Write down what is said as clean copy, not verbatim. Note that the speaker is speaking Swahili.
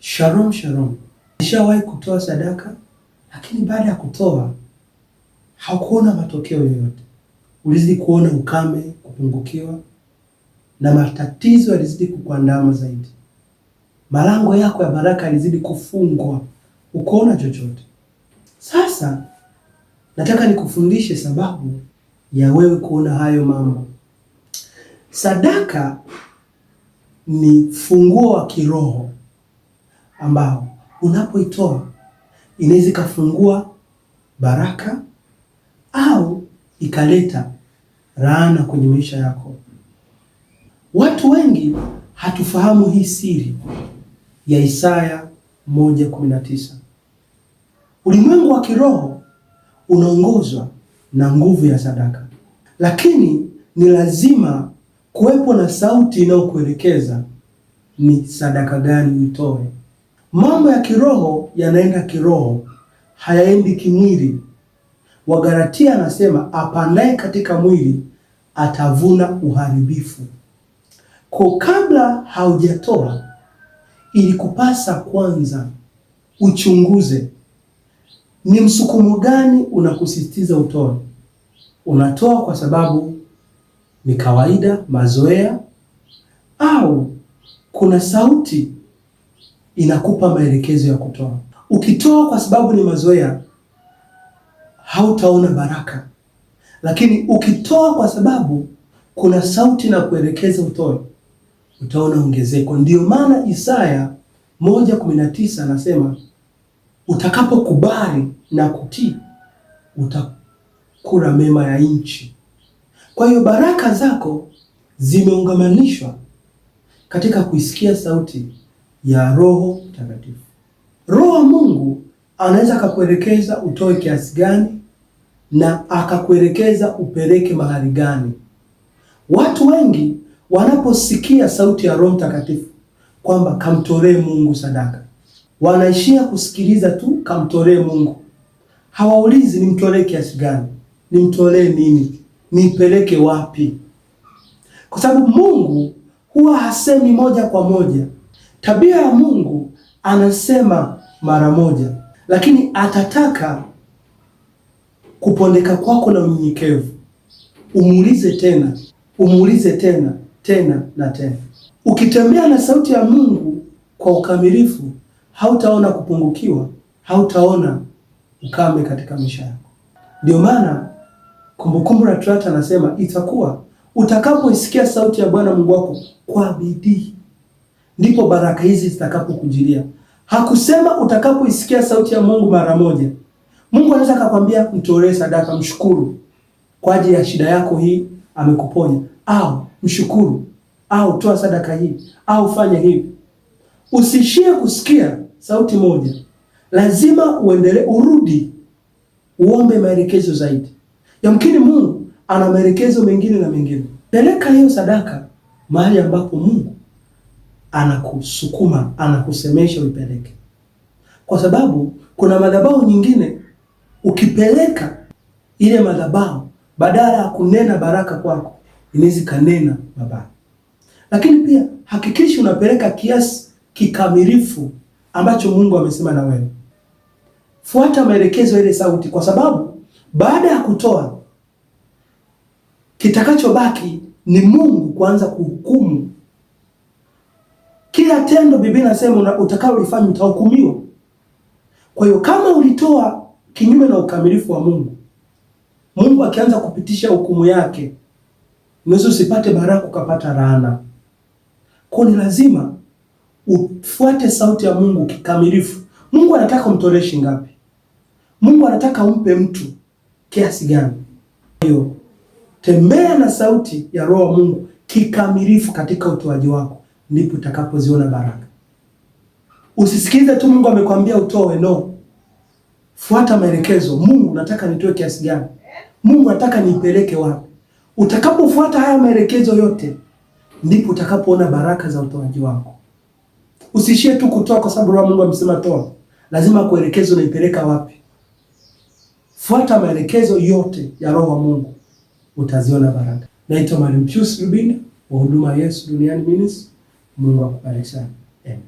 Shalom shalom. Nishawahi kutoa sadaka, lakini baada ya kutoa haukuona matokeo yoyote. Ulizidi kuona ukame, kupungukiwa, na matatizo yalizidi kukuandama zaidi. Malango yako ya baraka yalizidi kufungwa, ukoona chochote. Sasa nataka nikufundishe sababu ya wewe kuona hayo mambo. Sadaka ni funguo wa kiroho ambao unapoitoa inaweza ikafungua baraka au ikaleta laana kwenye maisha yako. Watu wengi hatufahamu hii siri ya Isaya 1:19. Ulimwengu wa kiroho unaongozwa na nguvu ya sadaka, lakini ni lazima kuwepo na sauti inayokuelekeza ni sadaka gani uitoe. Mambo ya kiroho yanaenda kiroho, hayaendi kimwili. Wagalatia anasema apandaye katika mwili atavuna uharibifu. Kwa kabla haujatoa, ilikupasa kwanza uchunguze ni msukumo gani unakusisitiza utoe. Unatoa kwa sababu ni kawaida, mazoea, au kuna sauti inakupa maelekezo ya kutoa. Ukitoa kwa sababu ni mazoea, hautaona baraka. Lakini ukitoa kwa sababu kuna sauti na kuelekeza utoe, utaona ongezeko. Ndio maana Isaya 1:19 anasema utakapokubali na kutii utakula mema ya nchi. Kwa hiyo baraka zako zimeungamanishwa katika kuisikia sauti ya Roho Mtakatifu. Roho wa Mungu anaweza akakuelekeza utoe kiasi gani na akakuelekeza upeleke mahali gani. Watu wengi wanaposikia sauti ya Roho Mtakatifu kwamba kamtolee Mungu sadaka, wanaishia kusikiliza tu kamtolee Mungu. Hawaulizi nimtolee kiasi gani, nimtolee nini, nipeleke wapi. Kwa sababu Mungu huwa hasemi moja kwa moja. Tabia ya Mungu anasema mara moja, lakini atataka kupondeka kwako na unyenyekevu. Umuulize tena, umuulize tena, tena na tena. Ukitembea na sauti ya Mungu kwa ukamilifu, hautaona kupungukiwa, hautaona ukame katika maisha yako. Ndio maana Kumbukumbu la Torati anasema itakuwa utakapoisikia sauti ya Bwana Mungu wako kwa bidii, ndipo baraka hizi zitakapokujilia. Hakusema utakapoisikia sauti ya Mungu mara moja. Mungu anaweza akakwambia mtolee sadaka, mshukuru kwa ajili ya shida yako hii amekuponya, au mshukuru, au toa sadaka hii, au fanya hivi. Usishie kusikia sauti moja. Lazima uendelee, urudi, uombe maelekezo zaidi. Yamkini Mungu ana maelekezo mengine na mengine. Peleka hiyo sadaka mahali ambapo Mungu anakusukuma, anakusemesha uipeleke. Kwa sababu kuna madhabahu nyingine ukipeleka ile madhabahu, badala ya kunena baraka kwako, inaweza kanena mabaya. Lakini pia hakikisha unapeleka kiasi kikamilifu ambacho Mungu amesema na wewe. Fuata maelekezo ile sauti, kwa sababu baada ya kutoa kitakachobaki ni Mungu kuanza kuhukumu. Kila tendo Biblia inasema utakalolifanya utahukumiwa. Kwa hiyo kama ulitoa kinyume na ukamilifu wa Mungu, Mungu akianza kupitisha hukumu yake, unaweza usipate baraka ukapata laana. Kwa ni lazima ufuate sauti ya Mungu kikamilifu. Mungu anataka umtolee shilingi ngapi? Mungu anataka umpe mtu kiasi gani? Kwa hiyo tembea na sauti ya Roho wa Mungu kikamilifu katika utoaji wako, ndipo utakapoziona baraka. Usisikilize tu Mungu amekwambia utoe, no. Fuata maelekezo. Mungu nataka nitoe kiasi gani? Mungu nataka nipeleke wapi? Utakapofuata haya maelekezo yote, ndipo utakapoona baraka za utoaji wako. Usishie tu kutoa kwa sababu Roho wa Mungu amesema toa. Lazima kuelekezwa naipeleka wapi. Fuata maelekezo yote ya Roho wa Mungu, utaziona baraka. Naitwa Mwalimu Pius Rubinda wa Huduma ya Yesu Duniani Ministry. Mungu akubariki sana. Amen.